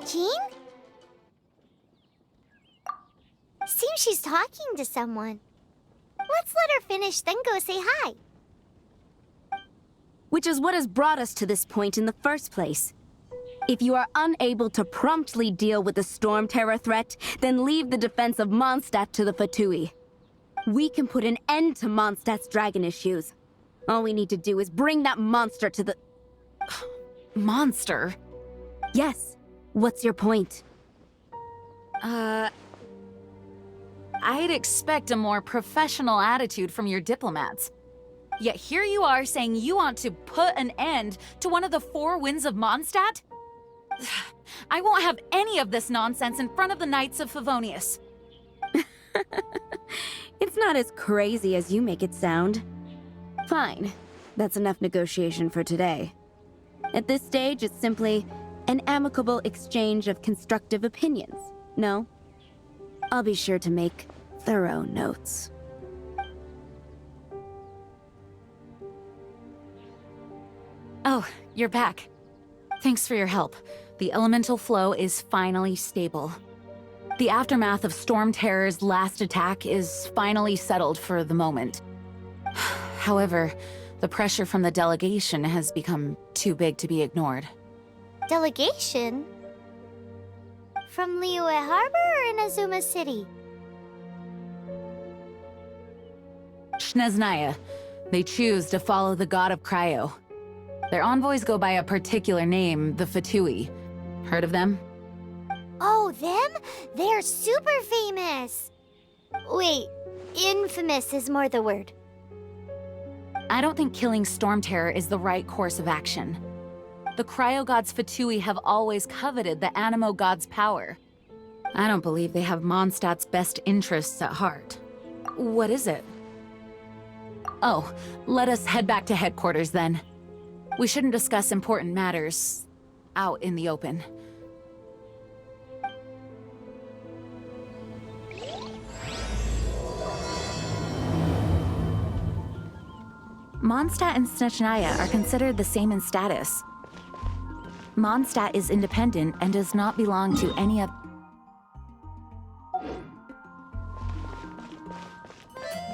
Jean? Seems she's talking to someone. Let's let her finish, then go say hi. Which is what has brought us to this point in the first place. If you are unable to promptly deal with the storm terror threat, then leave the defense of Mondstadt to the Fatui. We can put an end to Mondstadt's dragon issues. All we need to do is bring that monster to the... Monster? Yes. What's your point? I'd expect a more professional attitude from your diplomats. Yet here you are saying you want to put an end to one of the four winds of Mondstadt? I won't have any of this nonsense in front of the Knights of Favonius. It's not as crazy as you make it sound. Fine. That's enough negotiation for today. At this stage, it's simply an amicable exchange of constructive opinions. No? I'll be sure to make thorough notes. Oh, you're back. Thanks for your help. The elemental flow is finally stable. The aftermath of Storm Terror's last attack is finally settled for the moment. However, the pressure from the delegation has become too big to be ignored. Delegation? From Liyue Harbor or Inazuma City? Snezhnaya. They choose to follow the god of Cryo. Their envoys go by a particular name, the Fatui. Heard of them? Oh, them? They're super famous! Wait, infamous is more the word. I don't think killing Storm Terror is the right course of action. The Cryo God's Fatui have always coveted the Animo God's power. I don't believe they have Mondstadt's best interests at heart. What is it? Oh, let us head back to headquarters then. We shouldn't discuss important matters out in the open. Mondstadt and Snezhnaya are considered the same in status. Mondstadt is independent and does not belong to any of...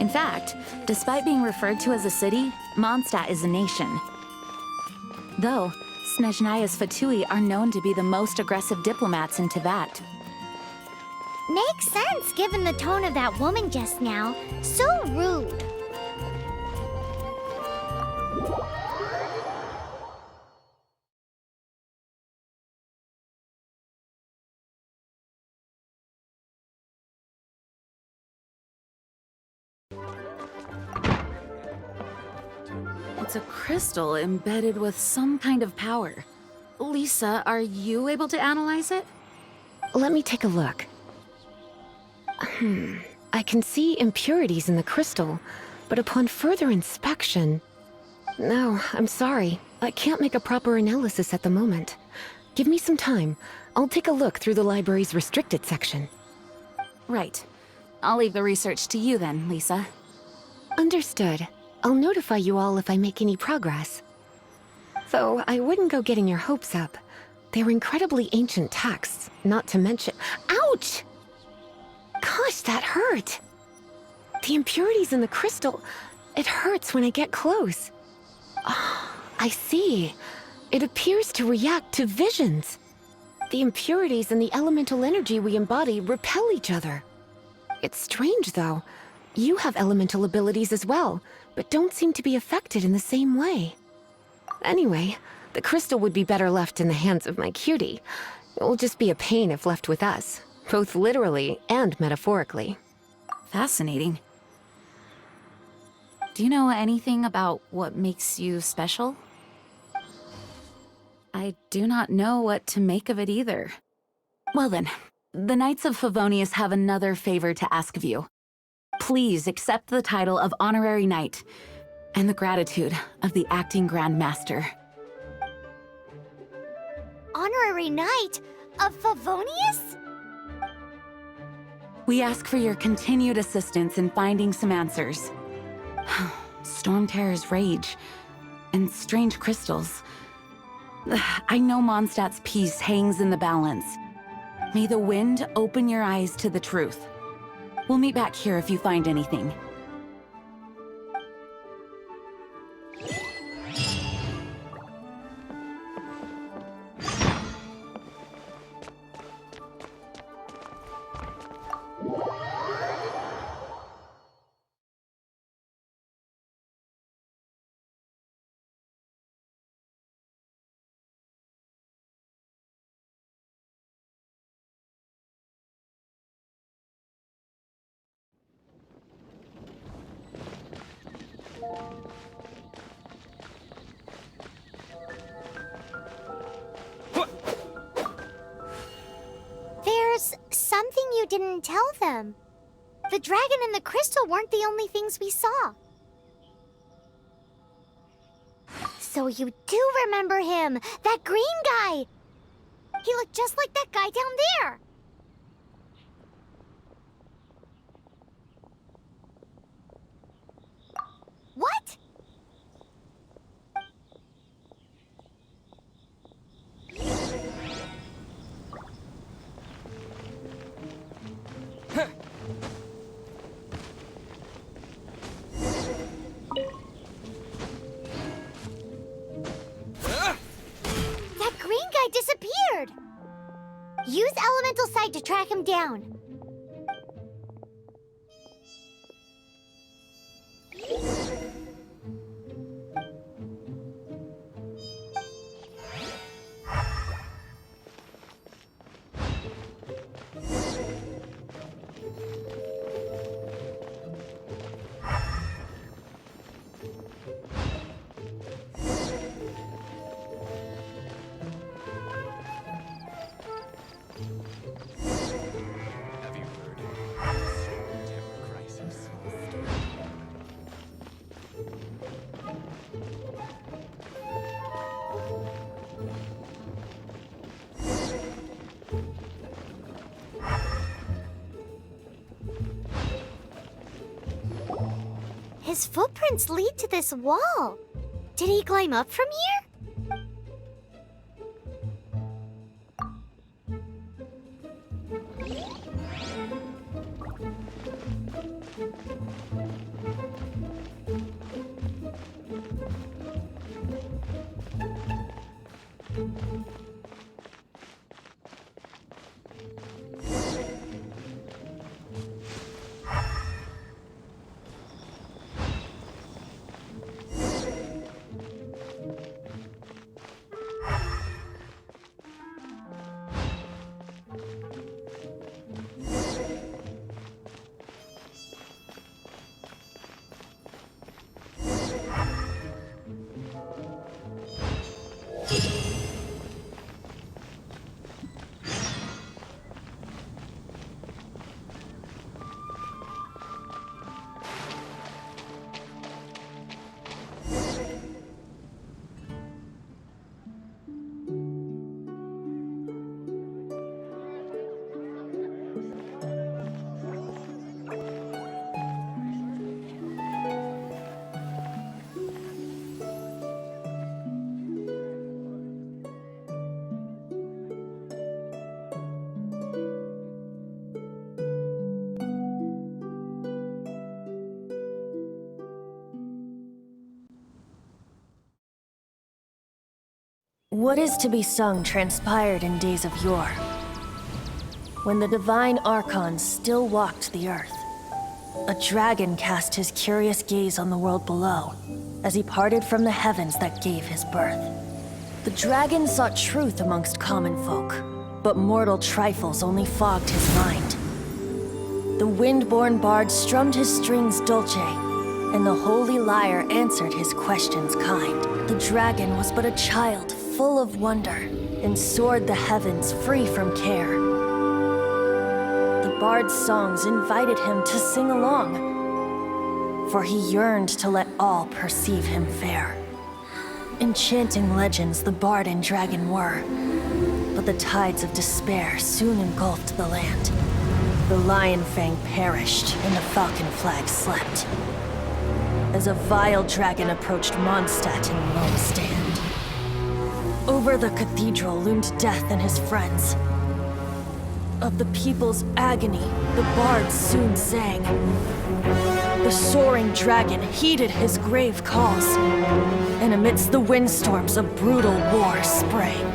In fact, despite being referred to as a city, Mondstadt is a nation. Though, Snezhnaya's Fatui are known to be the most aggressive diplomats in Teyvat. Makes sense given the tone of that woman just now. So rude. It's a crystal embedded with some kind of power. Lisa, are you able to analyze it? Let me take a look. I can see impurities in the crystal, but upon further inspection... No, I'm sorry. I can't make a proper analysis at the moment. Give me some time. I'll take a look through the library's restricted section. Right. I'll leave the research to you then, Lisa. Understood. I'll notify you all if I make any progress. Though I wouldn't go getting your hopes up. They're incredibly ancient texts, not to mention... Ouch! Gosh, that hurt! The impurities in the crystal... It hurts when I get close. Oh, I see. It appears to react to visions. The impurities and the elemental energy we embody repel each other. It's strange, though. You have elemental abilities as well, but don't seem to be affected in the same way. Anyway, the crystal would be better left in the hands of my cutie. It will just be a pain if left with us, both literally and metaphorically. Fascinating. Do you know anything about what makes you special? I do not know what to make of it either. Well then, the Knights of Favonius have another favor to ask of you. Please accept the title of Honorary Knight and the gratitude of the Acting Grand Master. Honorary Knight of Favonius? We ask for your continued assistance in finding some answers. Storm Terror's rage and strange crystals. I know Mondstadt's peace hangs in the balance, May the wind open your eyes to the truth. We'll meet back here if you find anything. There's something you didn't tell them. The dragon and the crystal weren't the only things we saw. So you do remember him, that green guy. He looked just like that guy down there. What? That green guy disappeared. Use elemental sight to track him down. Have you heard of the Storm Terror crisis? His footprints lead to this wall. Did he climb up from here? What is to be sung transpired in days of yore, when the divine archons still walked the earth. A dragon cast his curious gaze on the world below, as he parted from the heavens that gave his birth. The dragon sought truth amongst common folk, but mortal trifles only fogged his mind. The wind-born bard strummed his strings dulce, and the holy lyre answered his questions kind. The dragon was but a child, full of wonder, and soared the heavens free from care. The bard's songs invited him to sing along, for he yearned to let all perceive him fair. Enchanting legends the bard and dragon were, but the tides of despair soon engulfed the land. The lion fang perished, and the falcon flag slept, as a vile dragon approached Mondstadt in lone stand. Over the cathedral loomed death and his friends. Of the people's agony, the bard soon sang. The soaring dragon heeded his grave calls, and amidst the windstorms a brutal war sprang.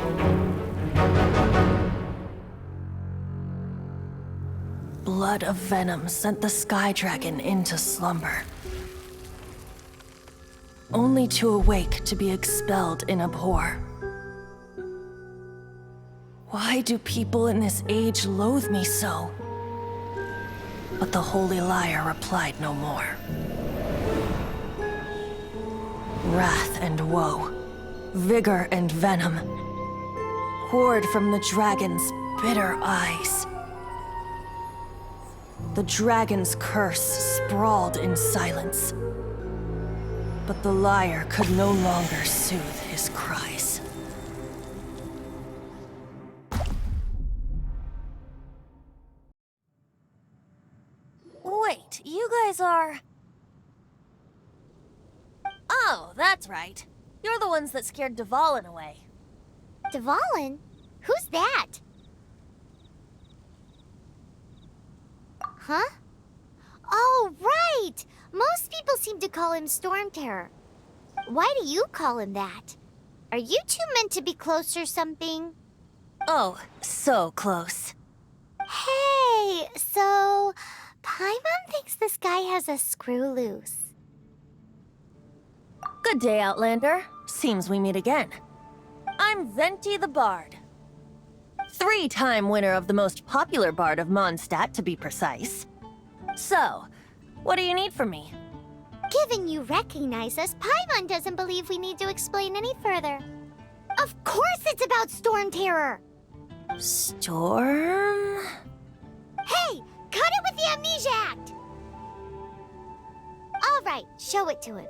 Blood of venom sent the sky dragon into slumber, only to awake to be expelled in abhor. Why do people in this age loathe me so? But the holy liar replied no more. Wrath and woe, vigor and venom, poured from the dragon's bitter eyes. The dragon's curse sprawled in silence, but the liar could no longer soothe his cries. Wait, you guys are... Oh, that's right. You're the ones that scared Dvalin away. Dvalin? Who's that? Huh? Oh, right! Most people seem to call him Storm Terror. Why do you call him that? Are you two meant to be close or something? Oh, so close. Hey, so... Paimon thinks this guy has a screw loose. Good day, Outlander. Seems we meet again. I'm Venti the Bard. 3-time winner of the most popular bard of Mondstadt, to be precise. So, what do you need from me? Given you recognize us, Paimon doesn't believe we need to explain any further. Of course it's about Storm Terror! Storm? Hey! Cut it with the Amnesia Act! All right, show it to him.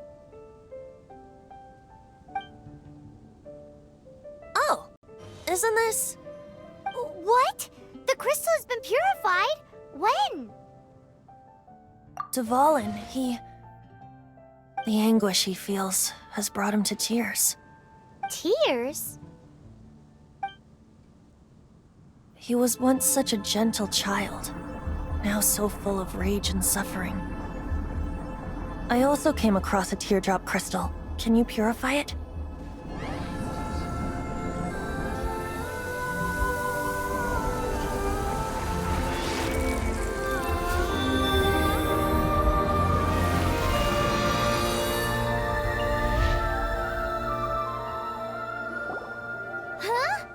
Oh, isn't this... What? The crystal has been purified? When? Dvalin, the anguish he feels has brought him to tears. Tears? He was once such a gentle child, now so full of rage and suffering. I also came across a teardrop crystal. Can you purify it? Huh?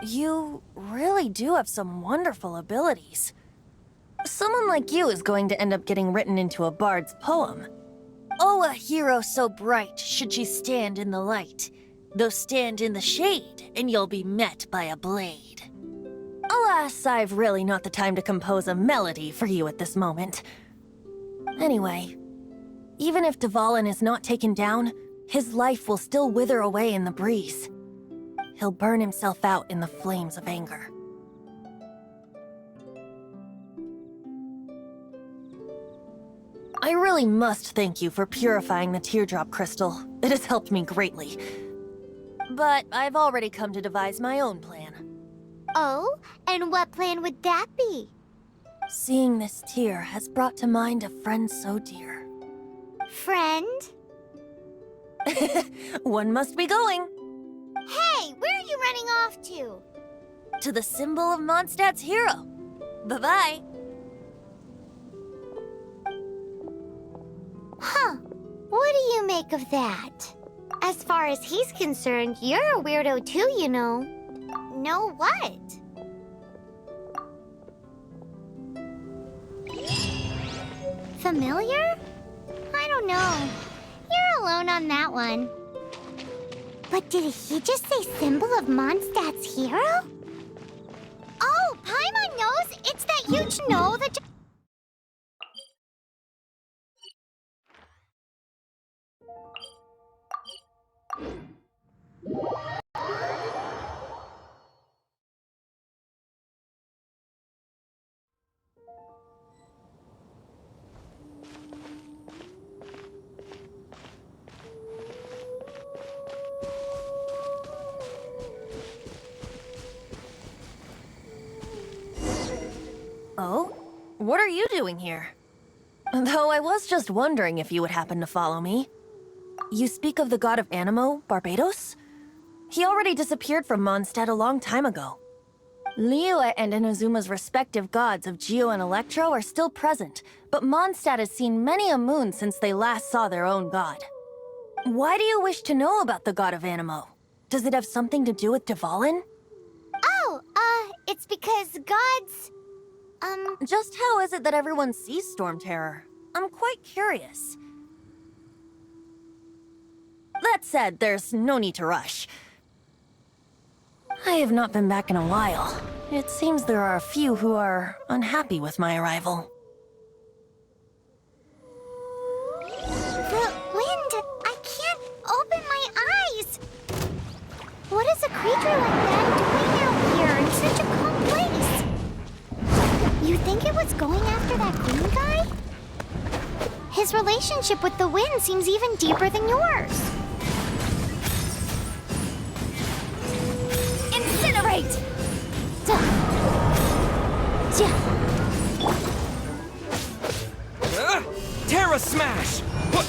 You really do have some wonderful abilities. Someone like you is going to end up getting written into a bard's poem. Oh, a hero so bright should she stand in the light, though stand in the shade, and you'll be met by a blade. Alas, I've really not the time to compose a melody for you at this moment. Anyway, even if Dvalin is not taken down, his life will still wither away in the breeze. He'll burn himself out in the flames of anger. I really must thank you for purifying the teardrop crystal. It has helped me greatly. But I've already come to devise my own plan. Oh, and what plan would that be? Seeing this tear has brought to mind a friend so dear. Friend? One must be going. Hey, where are you running off to? To the symbol of Mondstadt's hero. Bye-bye. Huh. What do you make of that? As far as he's concerned, you're a weirdo too, you know. Know what? Familiar? I don't know. You're alone on that one. But did he just say symbol of Mondstadt's hero? Oh, Paimon knows! It's that huge know that... Oh? What are you doing here? Though I was just wondering if you would happen to follow me. You speak of the god of Animo, Barbados? He already disappeared from Mondstadt a long time ago. Liyue and Inazuma's respective gods of Geo and Electro are still present, but Mondstadt has seen many a moon since they last saw their own god. Why do you wish to know about the god of Animo? Does it have something to do with Dvalin? Oh, it's because gods... Just how is it that everyone sees Storm Terror? I'm quite curious. That said, there's no need to rush. I have not been back in a while. It seems there are a few who are unhappy with my arrival. The wind! I can't open my eyes! What is a creature like that doing out here in such a calm place? You think it was going after that green guy? His relationship with the wind seems even deeper than yours. Incinerate! Terra Smash! What?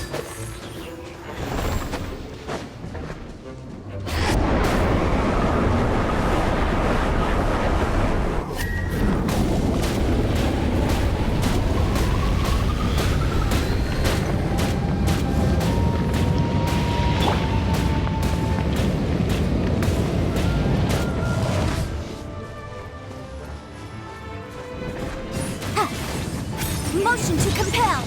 Motion to compel!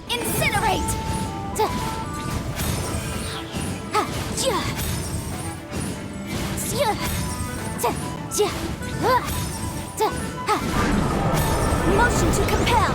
Incinerate! Motion to compel!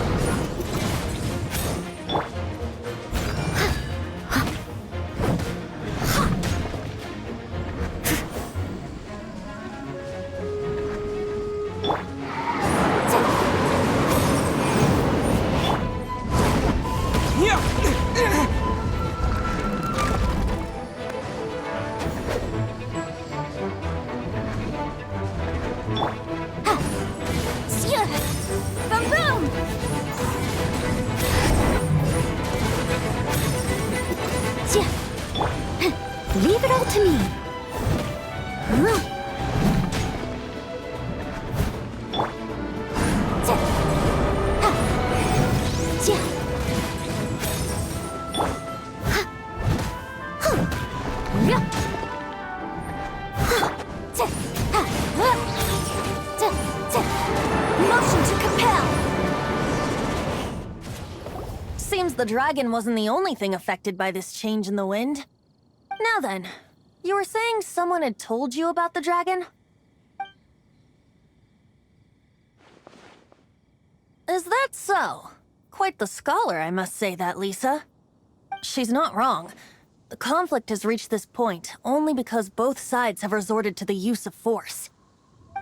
Leave it all to me. Motion to compel. Seems the dragon wasn't the only thing affected by this change in the wind. Now then, you were saying someone had told you about the dragon? Is that so? Quite the scholar, I must say that, Lisa. She's not wrong. The conflict has reached this point only because both sides have resorted to the use of force.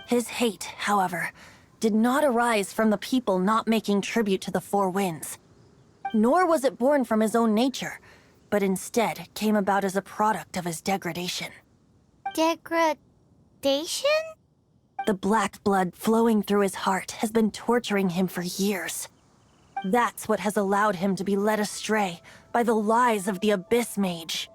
His hate, however, did not arise from the people not making tribute to the Four Winds. Nor was it born from his own nature, but instead came about as a product of his degradation. Degradation? The black blood flowing through his heart has been torturing him for years. That's what has allowed him to be led astray by the lies of the Abyss Mage.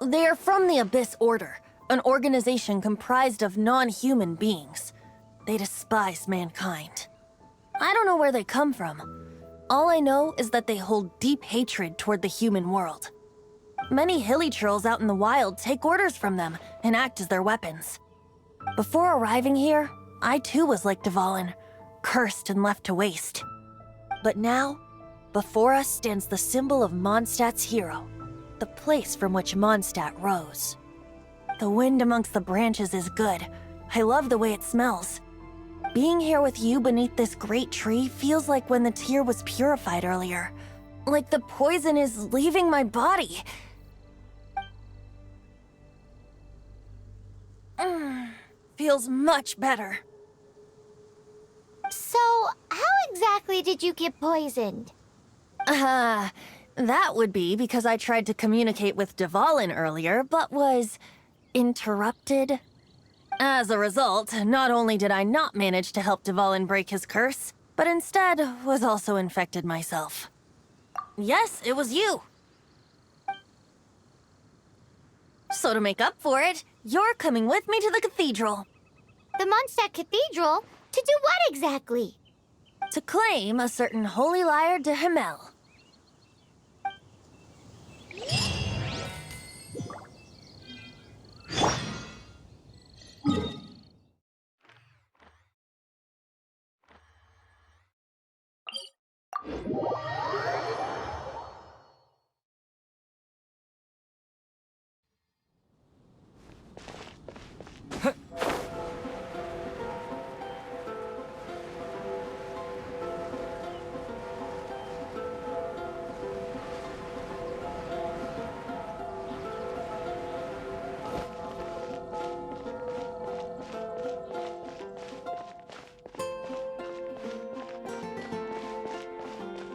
They are from the Abyss Order, an organization comprised of non-human beings. They despise mankind. I don't know where they come from. All I know is that they hold deep hatred toward the human world. Many hilly trolls out in the wild take orders from them and act as their weapons. Before arriving here, I too was like Dvalin, cursed and left to waste. But now, before us stands the symbol of Mondstadt's hero, the place from which Mondstadt rose. The wind amongst the branches is good. I love the way it smells. Being here with you beneath this great tree feels like when the tear was purified earlier. Like the poison is leaving my body. Feels much better. So, how exactly did you get poisoned? That would be because I tried to communicate with Dvalin earlier, but was interrupted. As a result, not only did I not manage to help Dvalin break his curse, but instead was also infected myself. Yes, it was you. So to make up for it, you're coming with me to the cathedral. The Mondstadt Cathedral? To do what exactly? To claim a certain holy lyre de Himmel.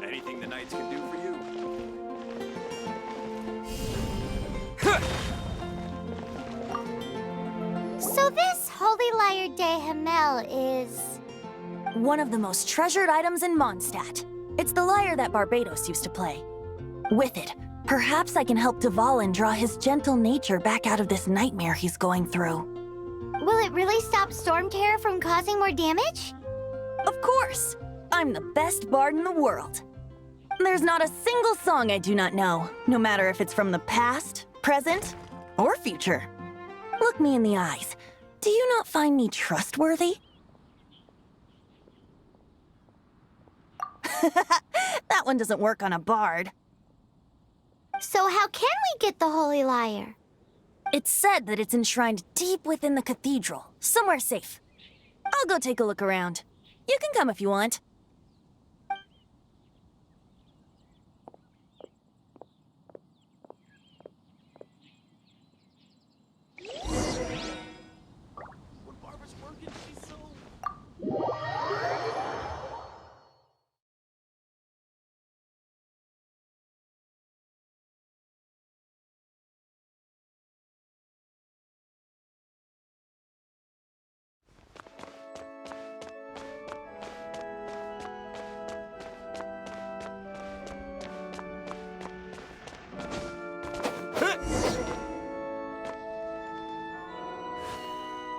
Anything the knights can do for you? So this Holy Lyre de Himmel is... One of the most treasured items in Mondstadt. It's the lyre that Barbados used to play. With it, perhaps I can help Dvalin draw his gentle nature back out of this nightmare he's going through. Will it really stop Storm Terror from causing more damage? Of course! I'm the best bard in the world. There's not a single song I do not know, no matter if it's from the past, present, or future. Look me in the eyes. Do you not find me trustworthy? That one doesn't work on a bard. So how can we get the Holy Lyre? It's said that it's enshrined deep within the cathedral, somewhere safe. I'll go take a look around. You can come if you want.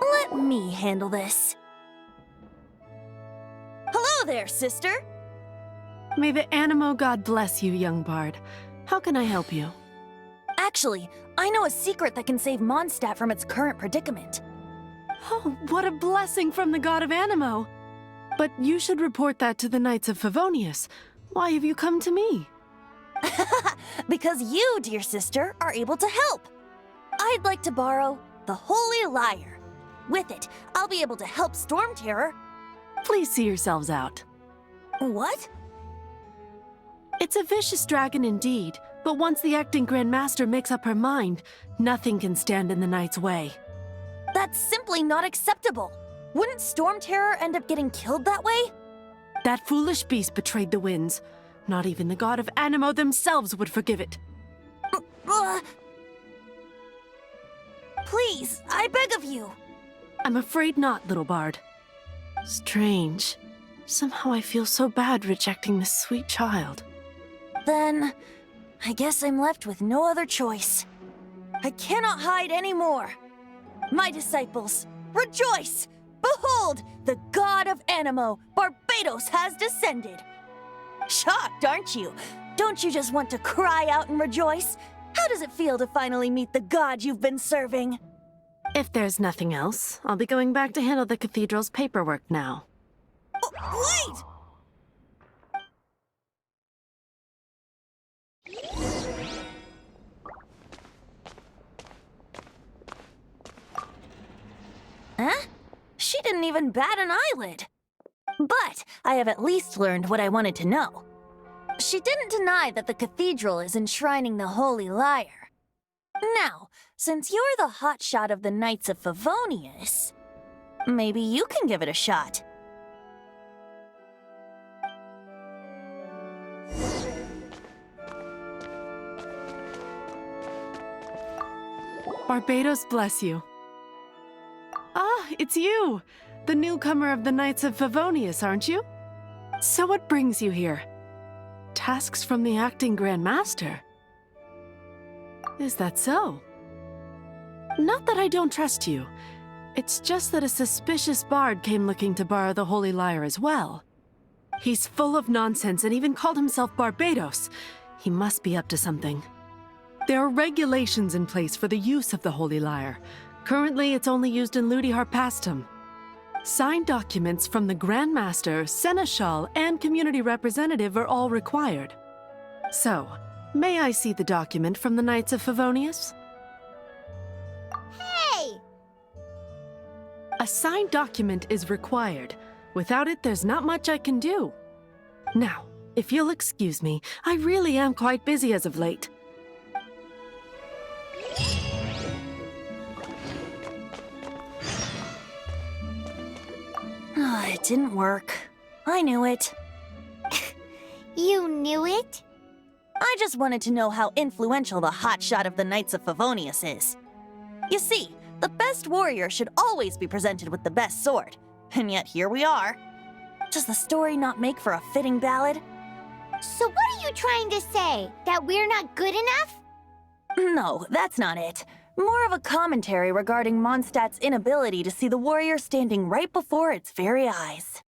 Let me handle this. Hello there, sister! May the Animo God bless you, young bard. How can I help you? Actually, I know a secret that can save Mondstadt from its current predicament. Oh, what a blessing from the god of Animo! But you should report that to the Knights of Favonius. Why have you come to me? Because you, dear sister, are able to help. I'd like to borrow the Holy Lyre. With it, I'll be able to help Storm Terror. Please see yourselves out. What? It's a vicious dragon indeed, but once the acting Grand Master makes up her mind, nothing can stand in the Knight's way. That's simply not acceptable. Wouldn't Storm Terror end up getting killed that way? That foolish beast betrayed the winds. Not even the god of Animo themselves would forgive it. Please, I beg of you. I'm afraid not, little bard. Strange. Somehow I feel so bad rejecting this sweet child. Then, I guess I'm left with no other choice. I cannot hide anymore. My disciples, rejoice! Behold, the god of Animo, Barbados, has descended. Shocked, aren't you? Don't you just want to cry out and rejoice? How does it feel to finally meet the god you've been serving? If there's nothing else, I'll be going back to handle the cathedral's paperwork now. Wait! Huh? She didn't even bat an eyelid. But I have at least learned what I wanted to know. She didn't deny that the cathedral is enshrining the Holy Lyre. Now, since you're the hotshot of the Knights of Favonius, maybe you can give it a shot. Barbados bless you. Ah, it's you! The newcomer of the Knights of Favonius, aren't you? So what brings you here? Tasks from the acting Grand Master? Is that so? Not that I don't trust you. It's just that a suspicious bard came looking to borrow the Holy Lyre as well. He's full of nonsense and even called himself Barbados. He must be up to something. There are regulations in place for the use of the Holy Lyre. Currently, it's only used in Ludi Harpastum. Signed documents from the Grand Master, Seneschal, and community representative are all required. So, may I see the document from the Knights of Favonius? Hey! A signed document is required. Without it, there's not much I can do. Now, if you'll excuse me, I really am quite busy as of late. It didn't work. I knew it. You knew it? I just wanted to know how influential the hotshot of the Knights of Favonius is. You see, the best warrior should always be presented with the best sword. And yet here we are. Does the story not make for a fitting ballad? So what are you trying to say? That we're not good enough? No, that's not it. More of a commentary regarding Mondstadt's inability to see the warrior standing right before its very eyes.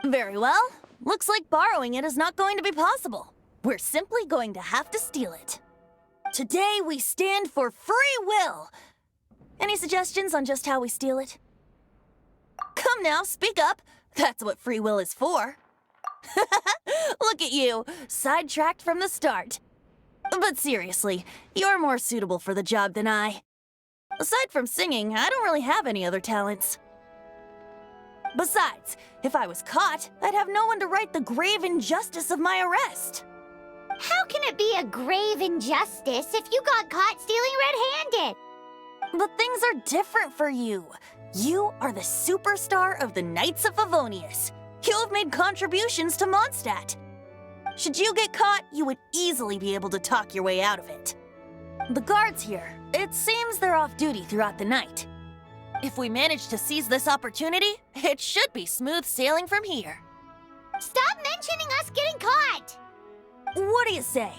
Very well. Looks like borrowing it is not going to be possible. We're simply going to have to steal it. Today we stand for free will. Any suggestions on just how we steal it? Come now, speak up. That's what free will is for. Look at you, sidetracked from the start. But seriously, you're more suitable for the job than I. Aside from singing, I don't really have any other talents. Besides, if I was caught, I'd have no one to right the grave injustice of my arrest. How can it be a grave injustice if you got caught stealing red-handed? But things are different for you. You are the superstar of the Knights of Favonius. You have made contributions to Mondstadt. Should you get caught, you would easily be able to talk your way out of it. The guards here, it seems they're off duty throughout the night. If we manage to seize this opportunity, it should be smooth sailing from here. Stop mentioning us getting caught! What do you say?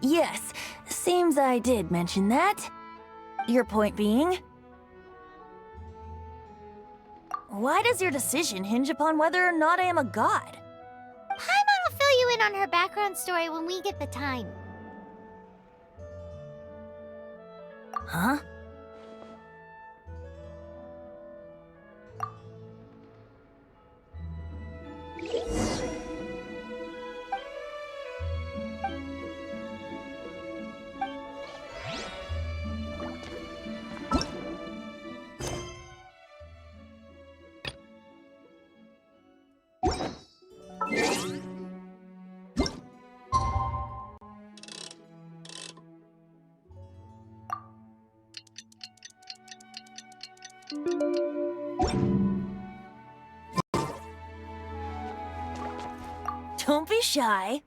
Yes. Seems I did mention that. Your point being? Why does your decision hinge upon whether or not I am a god? Paimon will fill you in on her background story when we get the time. Huh? Don't be shy.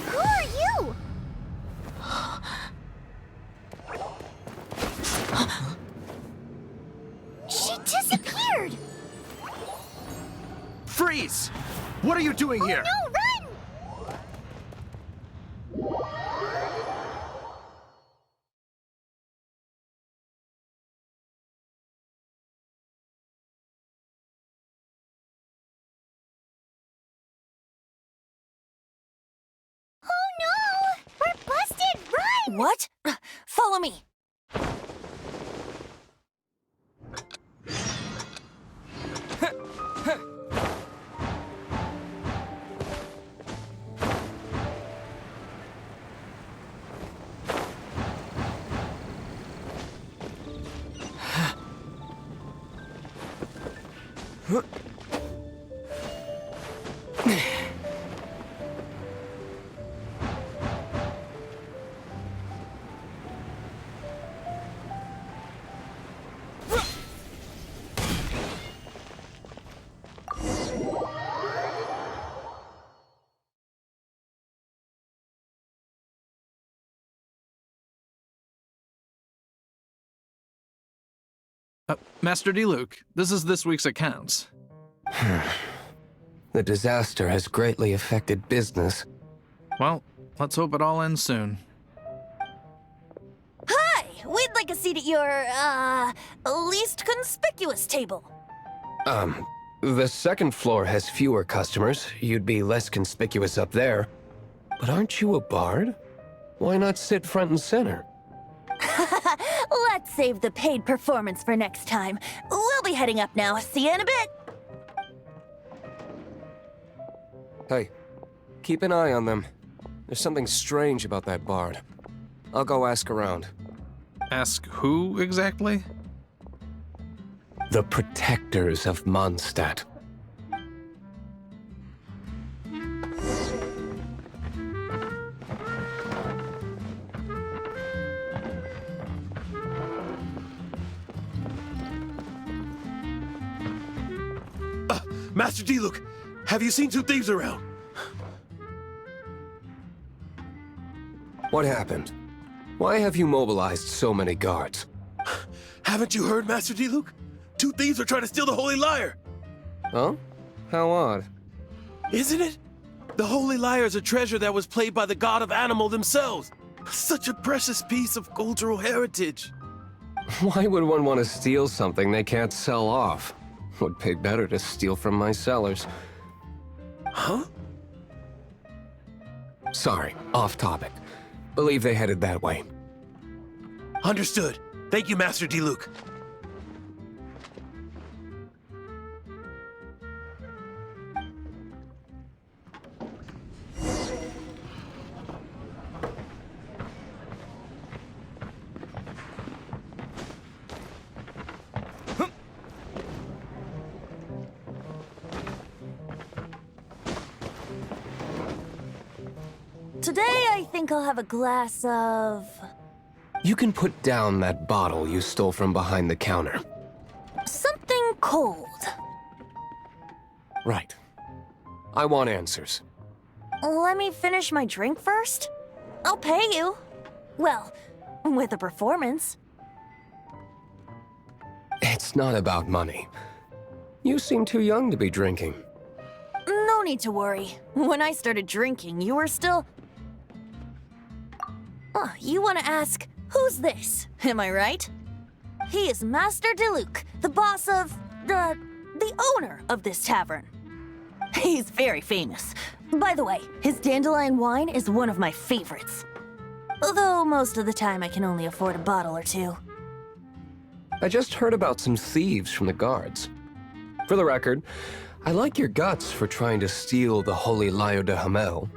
Who are you? She disappeared! Freeze! What are you doing here? No, run! Oh no! We're busted! Run! What? Follow me. Master Diluc, this is this week's accounts. The disaster has greatly affected business. Well, let's hope it all ends soon. Hi! We'd like a seat at your, least conspicuous table. The second floor has fewer customers. You'd be less conspicuous up there. But aren't you a bard? Why not sit front and center? Let's save the paid performance for next time. We'll be heading up now. See you in a bit. Hey, keep an eye on them. There's something strange about that bard. I'll go ask around. Ask who exactly? The protectors of Mondstadt. Master Diluc, have you seen two thieves around? What happened? Why have you mobilized so many guards? Haven't you heard, Master Diluc? Two thieves are trying to steal the Holy Lyre. Huh? How odd. Isn't it? The Holy Lyre is a treasure that was played by the god of animal themselves. Such a precious piece of cultural heritage. Why would one want to steal something they can't sell off? Would pay better to steal from my sellers. Huh? Sorry, off topic. Believe they headed that way. Understood. Thank you, Master Diluc. Today, I think I'll have a glass of... You can put down that bottle you stole from behind the counter. something cold. Right. I want answers. Let me finish my drink first. I'll pay you. Well, with a performance. It's not about money. You seem too young to be drinking. No need to worry. When I started drinking, you were still... you want to ask, who's this? Am I right? He is Master Diluc, the boss of... the owner of this tavern. He's very famous. By the way, his dandelion wine is one of my favorites. Although most of the time I can only afford a bottle or two. I just heard about some thieves from the guards. For the record, I like your guts for trying to steal the Holy Lyre de Hamel.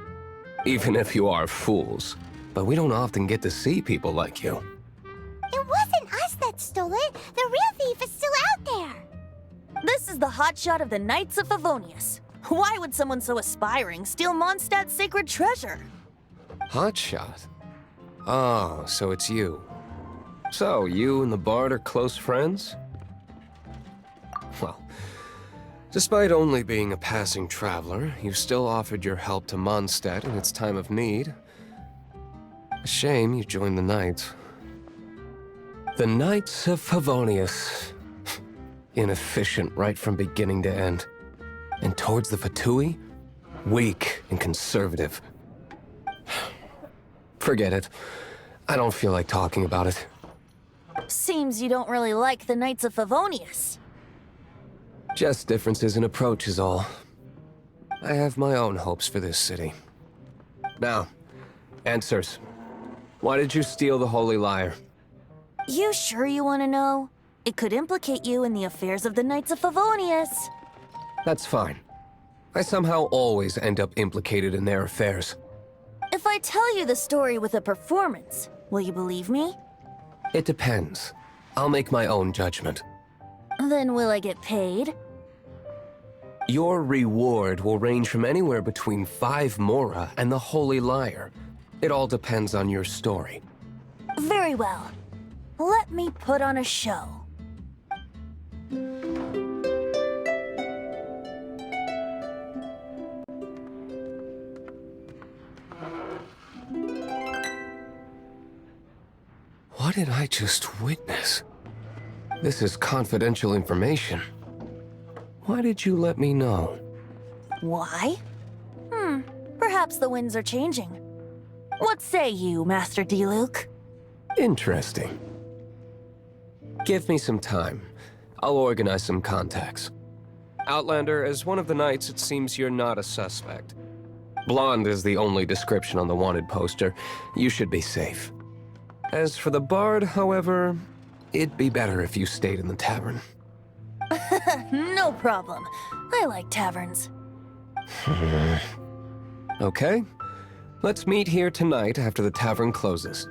Even if you are fools. But we don't often get to see people like you. It wasn't us that stole it. The real thief is still out there. This is the hotshot of the Knights of Favonius. Why would someone so aspiring steal Mondstadt's sacred treasure? Hotshot? Oh, so it's you. So, you and the Bard are close friends? Well, despite only being a passing traveler, you still offered your help to Mondstadt in its time of need. A shame you joined the Knights. The Knights of Favonius. Inefficient right from beginning to end. And towards the Fatui, weak and conservative. Forget it. I don't feel like talking about it. Seems you don't really like the Knights of Favonius. Just differences in approach is all. I have my own hopes for this city. Now, answers. Why did you steal the Holy Lyre? You sure you want to know? It could implicate you in the affairs of the Knights of Favonius. That's fine. I somehow always end up implicated in their affairs. If I tell you the story with a performance, will you believe me? It depends. I'll make my own judgment. Then will I get paid? Your reward will range from anywhere between 5 Mora and the Holy Lyre. It all depends on your story. Very well. Let me put on a show. What did I just witness? This is confidential information. Why did you let me know? Why? Perhaps the winds are changing. What say you, Master Diluc? Interesting. Give me some time. I'll organize some contacts. Outlander, as one of the knights, it seems you're not a suspect. Blonde is the only description on the wanted poster. You should be safe. As for the Bard, however, it'd be better if you stayed in the tavern. No problem. I like taverns. Okay. Let's meet here tonight after the tavern closes.